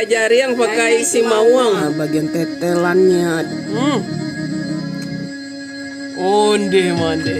pakai jari yang pakai simawang. Nah, bagian tetelannya. Onde mande.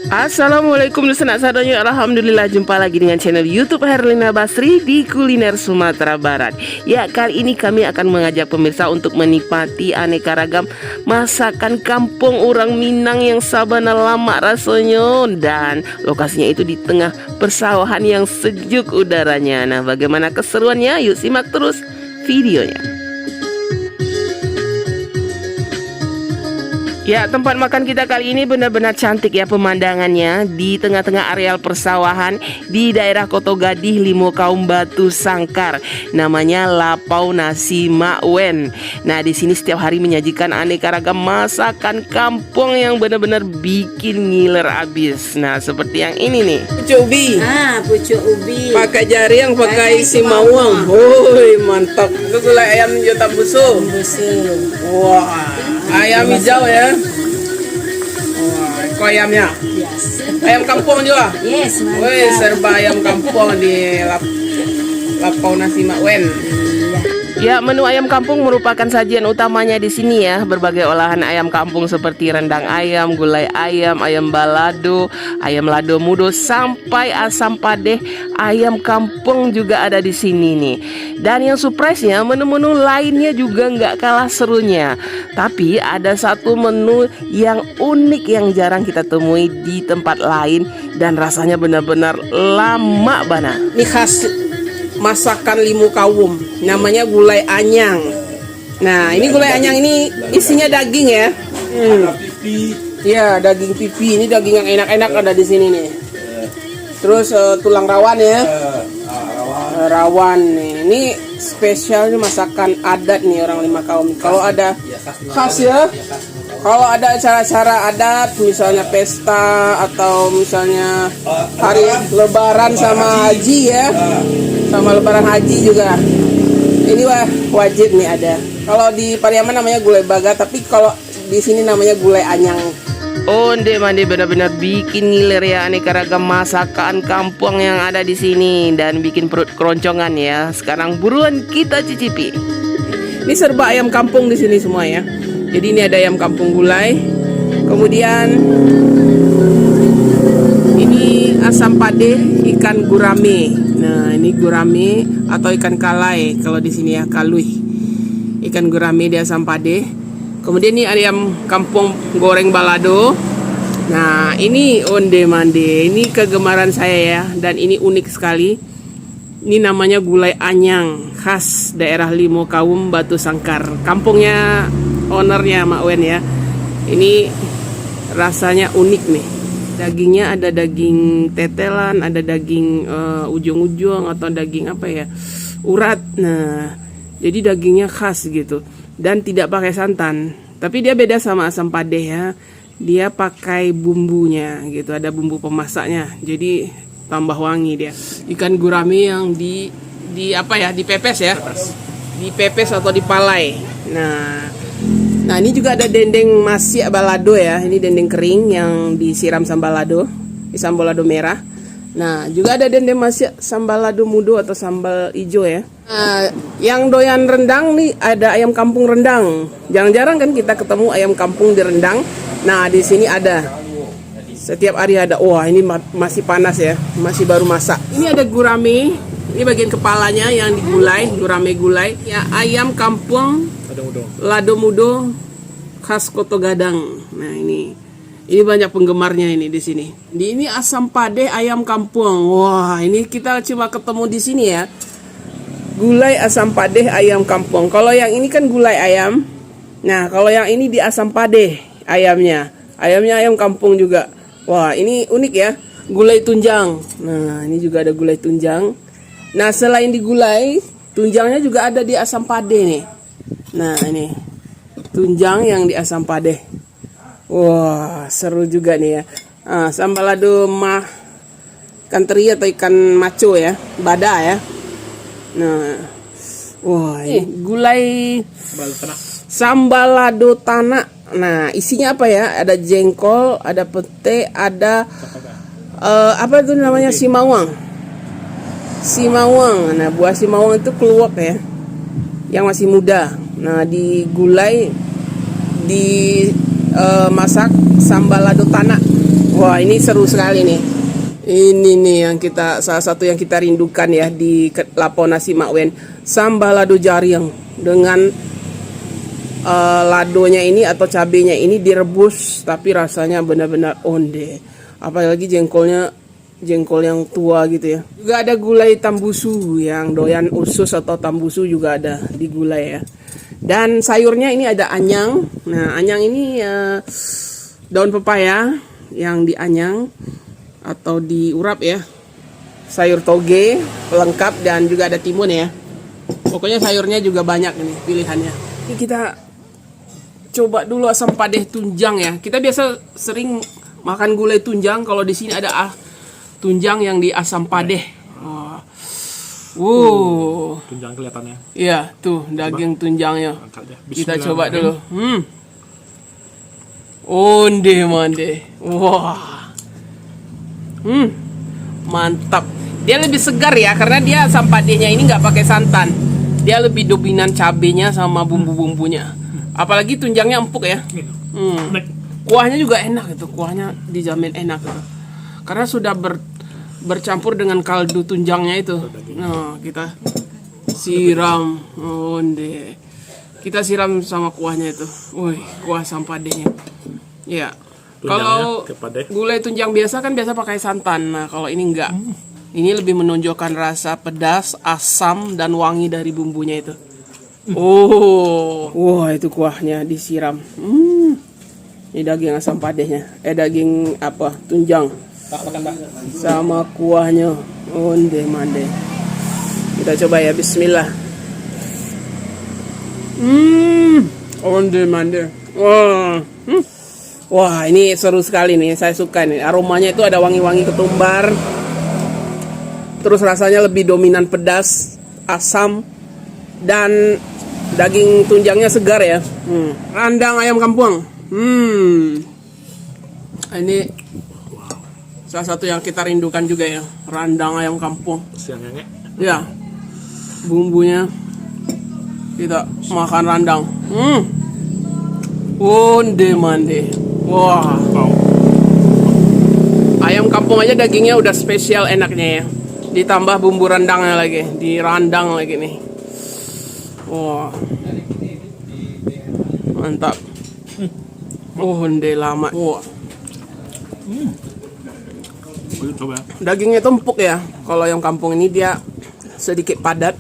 Assalamualaikum sanak sadonya. Alhamdulillah, jumpa lagi dengan channel YouTube Herlina Basri di Kuliner Sumatera Barat. Ya, kali ini kami akan mengajak pemirsa untuk menikmati aneka ragam masakan kampung orang Minang yang sabana lama rasanya, dan lokasinya itu di tengah persawahan yang sejuk udaranya. Nah, bagaimana keseruannya? Yuk simak terus videonya. Ya, tempat makan kita kali ini benar-benar cantik ya pemandangannya, di tengah-tengah areal persawahan di daerah Koto Gadih, Limakaum, Batu Sangkar. Namanya Lapau Nasi Mak Wen. Nah, di sini setiap hari menyajikan aneka ragam masakan kampung yang benar-benar bikin ngiler abis. Nah, seperti yang ini nih. Pucuk ubi. Pucuk ubi. Pakai jari yang pakai simawang. Woi, mantap. Itu gulai ayam juta busu. Wah, ayam hijau ya. Wah, itu ayamnya. Yes. Ayam kampung juga. Yes, mantap. Woi, serba ayam kampung di Lapau Nasi Mak Wen. Ya, menu ayam kampung merupakan sajian utamanya di sini ya. Berbagai olahan ayam kampung seperti rendang ayam, gulai ayam, ayam balado, ayam lado mudo, sampai asam padeh ayam kampung juga ada di sini nih. Dan yang surprise-nya, menu-menu lainnya juga nggak kalah serunya. Tapi ada satu menu yang unik yang jarang kita temui di tempat lain dan rasanya benar-benar lama bana. Ini khas masakan Limakaum, namanya gulai anyang. Nah, ini gulai anyang ini isinya daging ya. Iya, daging pipi. Ini daging yang enak-enak ada di sini nih. Terus tulang rawan ya. Rawan nih. Ini spesial nih, masakan adat nih orang Limakaum. Kalau ada khas ya. Kalau ada acara-acara adat, misalnya pesta atau misalnya hari lebaran sama haji ya. Sama lebaran haji juga. Ini wajib nih ada. Kalau di Pariaman namanya gulai baga, tapi kalau di sini namanya gulai anyang. Onde mande, benar-benar bikin ngiler ya aneka ragam masakan kampung yang ada di sini dan bikin perut keroncongan ya. Sekarang buruan kita cicipi. Ini serba ayam kampung di sini semua ya. Jadi ini ada ayam kampung gulai. Kemudian ini asam padeh ikan gurame. Nah, ini gurame atau ikan kalai kalau di sini ya, kalui. Ikan gurame di asam padeh. Kemudian ini ayam kampung goreng balado. Nah, ini onde mande. Ini kegemaran saya ya, dan ini unik sekali. Ini namanya gulai anyang, khas daerah Limakaum, Batu Sangkar. Kampungnya ownernya Mak Wen ya. Ini rasanya unik nih. Dagingnya ada daging tetelan, ada daging ujung-ujung atau daging apa ya, urat. Nah, jadi dagingnya khas gitu dan tidak pakai santan. Tapi dia beda sama asam padeh ya. Dia pakai bumbunya gitu, ada bumbu pemasaknya. Jadi tambah wangi dia. Ikan gurame yang di apa ya, dipepes ya. Dipepes atau dipalai. Nah, ini juga ada dendeng masyak balado ya. Ini dendeng kering yang disiram sambal lado, sambal lado merah. Nah, juga ada dendeng masyak sambal lado mudo atau sambal hijau ya. Nah, yang doyan rendang nih ada ayam kampung rendang. Jarang-jarang kan kita ketemu ayam kampung di rendang. Nah, di sini ada. Setiap hari ada. Wah, ini masih panas ya, masih baru masak. Ini ada gurame. Ini bagian kepalanya yang digulai, gurame gulai. Ya, ayam kampung lado mudo khas Koto Gadang. Nah, ini banyak penggemarnya ini di sini. Ini asam padeh ayam kampung. Wah, ini kita cuma ketemu di sini ya. Gulai asam padeh ayam kampung. Kalau yang ini kan gulai ayam. Nah, kalau yang ini di asam padeh ayamnya. Ayamnya ayam kampung juga. Wah, ini unik ya. Gulai tunjang. Nah, ini juga ada gulai tunjang. Nah, selain di gulai, tunjangnya juga ada di asam padeh nih. Nah, ini tunjang yang di asam padeh. Wah, seru juga nih ya. Sambal lado ikan teri atau ikan maco ya, bada ya. Nah, wah, ini gulai sambal lado tanah. Nah, isinya apa ya? Ada jengkol, ada pete, ada apa itu namanya, simawang. simawang. Nah, buah simawang itu keluak ya, yang masih muda. Nah, digulai, dimasak sambal lado tanah. Wah, ini seru sekali nih. Ini nih yang salah satu yang kita rindukan ya di Lapo Nasi Mak Wen, sambal lado jariang dengan ladonya ini atau cabenya ini direbus, tapi rasanya benar-benar onde. Apalagi jengkol yang tua gitu ya. Juga ada gulai tambusu, yang doyan usus atau tambusu juga ada di gulai ya. Dan sayurnya ini ada anyang. Nah, anyang ini daun pepaya yang dianyang atau diurap ya. Sayur toge lengkap, dan juga ada timun ya. Pokoknya sayurnya juga banyak ini pilihannya. Ini kita coba dulu asam padeh tunjang ya. Kita biasa sering makan gulai tunjang. Kalau di sini ada tunjang yang di asam padeh. Tunjang kelihatannya. Iya, tuh daging tunjangnya. Kita coba dulu. Onde mande. Wah. Mantap. Dia lebih segar ya, karena dia asam padehnya ini nggak pakai santan. Dia lebih dominan cabenya sama bumbu-bumbunya. Apalagi tunjangnya empuk ya. Kuahnya juga enak itu. Kuahnya dijamin enak itu. Karena sudah bercampur dengan kaldu tunjangnya itu. Nah, kita siram. Onde. Kita siram sama kuahnya itu. Wih, kuah asam padehnya. Ya. Kalau gulai tunjang biasa kan biasa pakai santan. Nah, kalau ini enggak. Ini lebih menonjolkan rasa pedas, asam, dan wangi dari bumbunya itu. Wah, itu kuahnya disiram. Ini daging asam padehnya. Daging apa? Tunjang. Sama kuahnya. Onde mande. Kita coba ya, bismillah. Onde mande. Wah, ini seru sekali nih. Saya suka nih. Aromanya itu ada wangi-wangi ketumbar. Terus rasanya lebih dominan pedas, asam, dan daging tunjangnya segar ya. Randang ayam kampung. Ini salah satu yang kita rindukan juga ya. Randang ayam kampung. Ya. Bumbunya kita makan randang. Onde mande. Wah. Ayam kampung aja dagingnya udah spesial enaknya ya. Ditambah bumbu rendangnya lagi, dirandang lagi nih. Wah. Mantap. Onde lama. Wah. Dagingnya itu empuk ya. Kalau ayam kampung ini dia sedikit padat.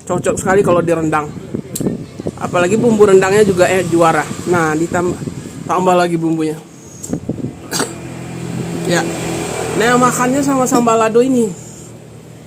Cocok sekali kalau direndang. Apalagi bumbu rendangnya juga juara. Nah, tambah lagi bumbunya. Ya. Nah, makannya sama sambal lado ini.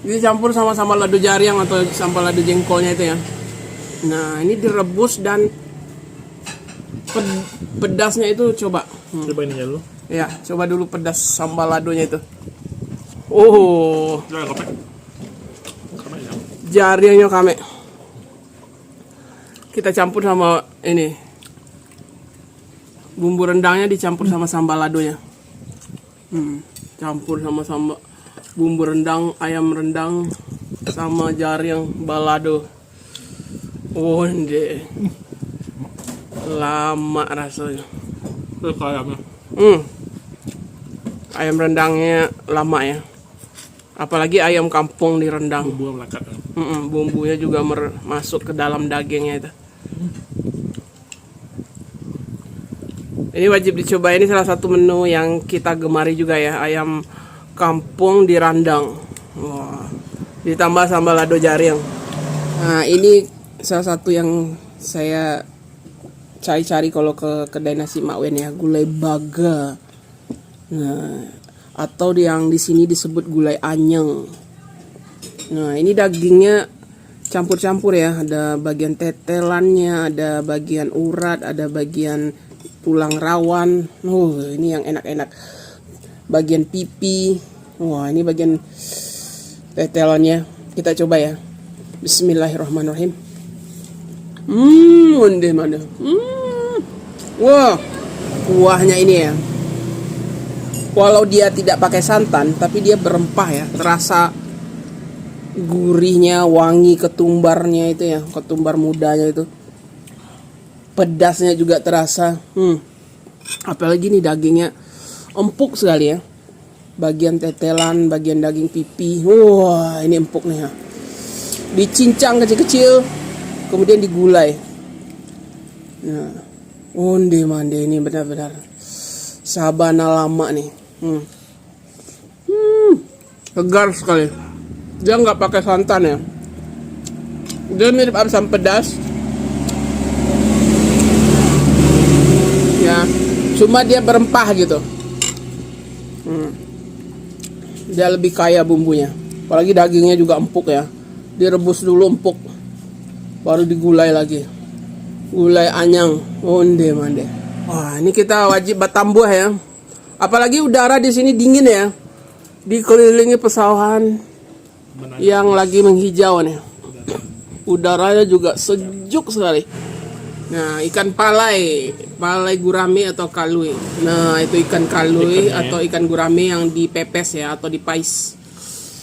Dicampur sama sambal lado jariang atau sambal lado jengkolnya itu ya. Nah, ini direbus dan pedasnya itu coba. Coba ini dulu. Ya, coba dulu pedas sambal ladonya itu. Jariangnya kame. Kita campur sama ini. Bumbu rendangnya dicampur sama sambal ladonya. Campur sama bumbu rendang, ayam rendang, sama jariang balado. Onde. Lama rasanya. Ayam rendangnya lama ya. Apalagi ayam kampung direndang. Bumbunya juga masuk ke dalam dagingnya itu. Ini wajib dicoba, ini salah satu menu yang kita gemari juga ya, ayam kampung dirandang. Wah, ditambah sambal lado jariang. Nah, ini salah satu yang saya cari-cari kalau ke kedai nasi Mak Wen ya, gulai baga. Nah, atau yang di sini disebut gulai anyeng. Nah, ini dagingnya campur-campur ya, ada bagian tetelannya, ada bagian urat, ada bagian tulang rawan. Ini yang enak-enak. Bagian pipi. Wah, ini bagian tetelannya. Kita coba ya. Bismillahirrahmanirrahim. Onde mana. Wah, kuahnya ini ya. Walau dia tidak pakai santan, tapi dia berempah ya. Terasa Gurihnya, wangi ketumbarnya itu ya, ketumbar mudanya itu. Pedasnya juga terasa. Apalagi nih dagingnya empuk sekali ya. Bagian tetelan, bagian daging pipi. Wah, ini empuk nih ya. Dicincang kecil-kecil, kemudian digulai. Nah, onde mande ini benar-benar sabana lama nih. Segar sekali. Dia nggak pakai santan ya. Dia mirip asam pedas. Ya, cuma dia berempah gitu. Dia lebih kaya bumbunya. Apalagi dagingnya juga empuk ya. Direbus dulu empuk, baru digulai lagi. Gulai anyang, onde mande. Wah, ini kita wajib batambuh ya. Apalagi udara di sini dingin ya. Dikelilingi pesawahan yang lagi menghijau nih. Udaranya juga sejuk sekali. Nah, ikan palai gurame atau kalui. Nah, itu ikan kalui atau ikan gurame yang dipepes ya atau dipais.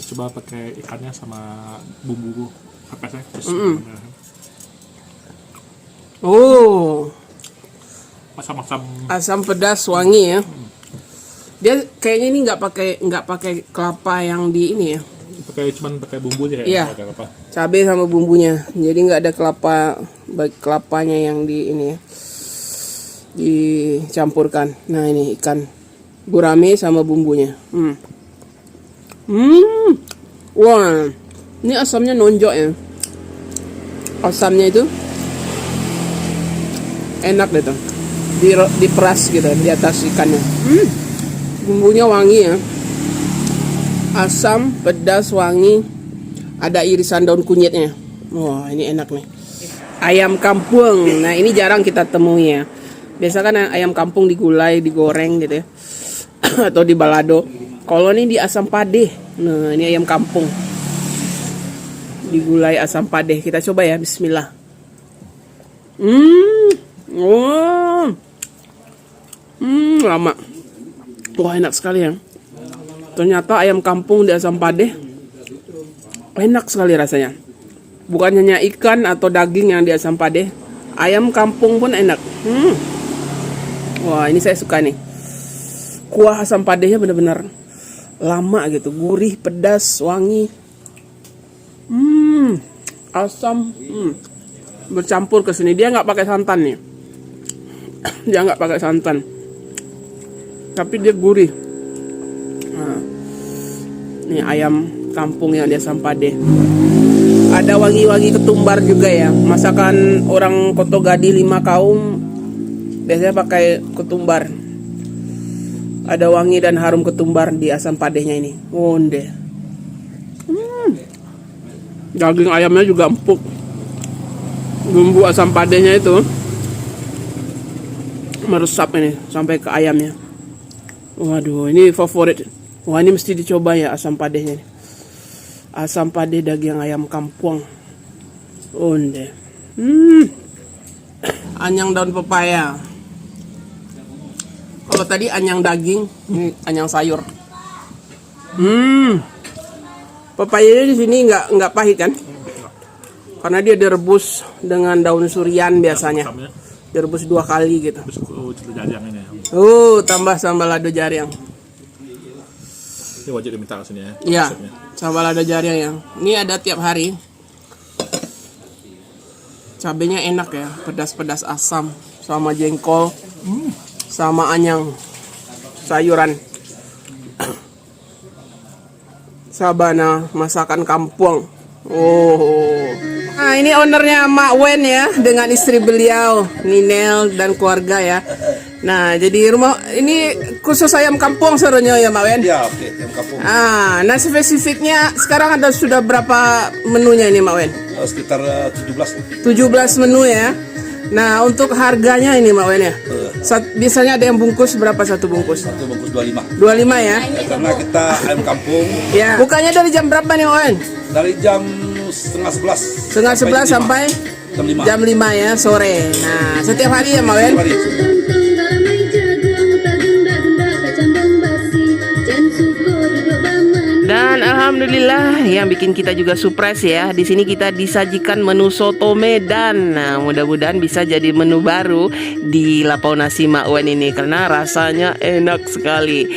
Coba pakai ikannya sama bumbu pepesnya. Oh, Masam-masam. asam pedas wangi ya. Dia kayaknya ini nggak pakai kelapa yang di ini ya. Cuman pakai bumbu aja ya. Iya. Pakai apa? Cabai sama bumbunya. Jadi nggak ada kelapanya yang di ini ya. Dicampurkan. Nah, ini ikan gurame sama bumbunya. Wah, ini asamnya nonjok ya. Asamnya itu enak deh tuh. Diperas gitu di atas ikannya. Bumbunya wangi ya. Asam, pedas, wangi. Ada irisan daun kunyitnya. Wah, ini enak nih. Ayam kampung. Nah, ini jarang kita temui ya. Biasa kan ayam kampung digulai, digoreng gitu ya. Atau di balado. Kalau ini di asam padeh. Nah, ini ayam kampung. Digulai asam padeh. Kita coba ya, bismillah. Lama. Wah, enak sekali ya. Ternyata ayam kampung di asam padeh enak sekali rasanya. Bukan hanya ikan atau daging yang di asam padeh, ayam kampung pun enak. Wah, ini saya suka nih. Kuah asam padehnya benar-benar lama gitu, gurih, pedas, wangi. Asam bercampur ke sini. Dia nggak pakai santan nih. Dia nggak pakai santan. Tapi dia gurih. Nah, ini ayam kampung yang di asam padeh. Ada wangi-wangi ketumbar juga ya. Masakan orang Koto Gadi 5 kaum biasanya pakai ketumbar. Ada wangi dan harum ketumbar di asam padehnya ini. Onde. Daging ayamnya juga empuk. Bumbu asam padehnya itu meresap ini sampai ke ayamnya. Waduh, ini favorit. Wah, ini mesti dicoba ya asam padehnya. Asam padeh daging ayam kampung. Onde. Anyang daun pepaya. Kalau tadi anyang daging, ini anyang sayur. Pepayanya di sini nggak pahit kan? Karena dia direbus dengan daun surian biasanya. Direbus 2 kali gitu. Tambah sambal lado jariang. Ini wajib diminta ke sini ya. Iya, sambal lado jariang yang ini ada tiap hari. Cabenya enak ya, pedas-pedas asam sama jengkol, sama anyang sayuran. Sabana masakan kampung. Nah, ini ownernya Mak Wen ya, dengan istri beliau Ninel dan keluarga ya. Nah, jadi rumah ini khusus ayam kampung serunya ya Mak Wen. Ya, oke, ayam kampung. Nah spesifiknya sekarang ada sudah berapa menunya ini Mak Wen? Sekitar 17. 17 menu ya. Nah, untuk harganya ini Mak Wen ya. Biasanya ada yang bungkus berapa satu bungkus? Satu bungkus 25. 25 ya. Karena kita ayam kampung Ya. Bukanya dari jam berapa nih Mak Wen? dari jam setengah 11. Setengah 11 sampai jam 5 ya sore. Nah, setiap hari ya Mak Wen? hari. Dan alhamdulillah yang bikin kita juga surprise ya. Di sini kita disajikan menu soto Medan. Nah, mudah-mudahan bisa jadi menu baru di Lapau Nasi Mak Wen ini karena rasanya enak sekali.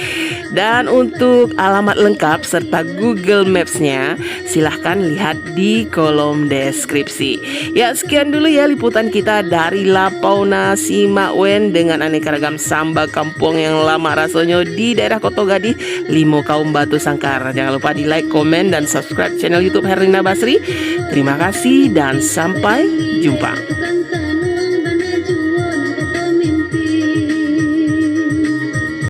Dan untuk alamat lengkap serta Google Maps-nya silahkan lihat di kolom deskripsi. Ya, sekian dulu ya liputan kita dari Lapau Nasi Mak Wen dengan aneka ragam samba kampung yang lama rasanya di daerah Koto Gadih, Limo Kaum Batu Sangkar. Jangan lupa di like, komen, dan subscribe channel YouTube Herlina Basri. Terima kasih dan sampai jumpa.